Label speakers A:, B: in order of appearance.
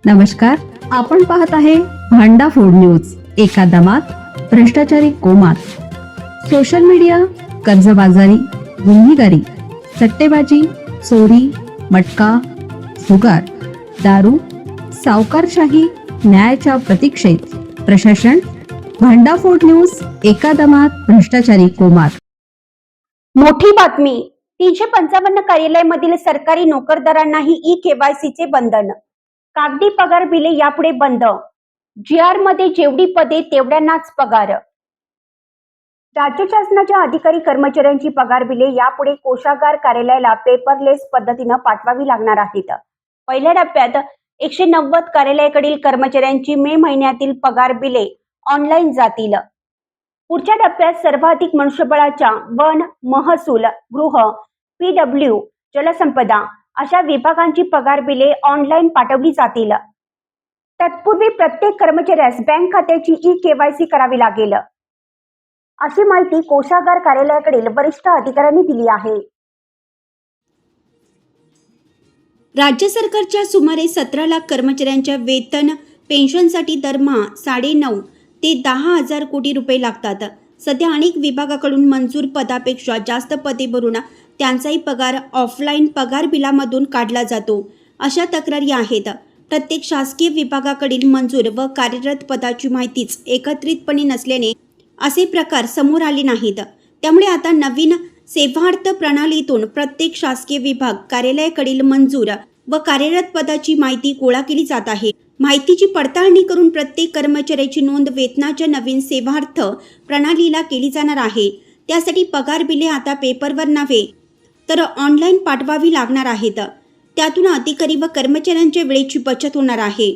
A: नमस्कार, आपण पाहत आहे भांडा फोड न्यूज. एका दमात भ्रष्टाचारी कोमात. सोशल मीडिया, कर्जबाजारी, गुन्हेगारी, सट्टेबाजी, चोरी, मटका, जुगार, दारू, सावकारशाही, न्यायाच्या प्रतीक्षेत प्रशासन. भांडाफोड न्यूज. एका दमात भ्रष्टाचारी कोमात.
B: मोठी बातमी. 355 कार्यालयामधील सरकारी नोकरदारांनाही ई-केवायसी चे बंधन. कागदी पगार बिले यापुढे बंद. GR मध्ये जेवढी पदे तेवढ्यांनाच पगार. राज्य शासनाच्या अधिकारी कर्मचाऱ्यांची पगार बिले यापुढे कोषागार कार्यालयाला पेपरलेस पद्धतीनं पाठवावी लागणार आहेत. पहिल्या टप्प्यात 190 कार्यालयाकडील कर्मचाऱ्यांची मे महिन्यातील पगार बिले ऑनलाईन जातील. पुढच्या टप्प्यात सर्वाधिक मनुष्यबळाच्या वन, महसूल, गृह, PW, जलसंपदा अशा विभागांची पगार बिले ऑनलाईन पाठवली जातील. तत्पूर्वी प्रत्येक कर्मचाऱ्यास बँक खात्याची ई-केवायसी करावी लागेल, अशी माहिती कोषागार कार्यालयाकडील वरिष्ठ अधिकाऱ्यांनी दिली आहे.
C: राज्य सरकारच्या सुमारे 17 लाख कर्मचाऱ्यांच्या वेतन पेन्शनसाठी दरमहा 9.5 ते 10,000 कोटी रुपये लागतात. सध्या अनेक विभागाकडून मंजूर पदापेक्षा जास्त पदे भरून त्यांचाही पगार ऑफलाईन पगार बिलामधून काढला जातो, अशा तक्रारी आहेत. प्रत्येक शासकीय विभागाकडील मंजूर व कार्यरत पदाची माहितीच एकत्रितपणे नसल्याने असे प्रकार समोर आले नाहीत. त्यामुळे आता नवीन सेवार्थ प्रणालीतून प्रत्येक शासकीय विभाग कार्यालयाकडील मंजूर व कार्यरत पदाची माहिती गोळा केली जात आहे. माहितीची पडताळणी करून प्रत्येक कर्मचाऱ्याची नोंद वेतनाच्या नवीन सेवार्थ प्रणालीला केली जाणार आहे. त्यासाठी पगार बिले आता पेपरवर नव्हे तर ऑनलाईन पाठवावी लागणार आहेत. त्यातून अधिकारी व कर्मचाऱ्यांच्या वेळेची बचत होणार आहे.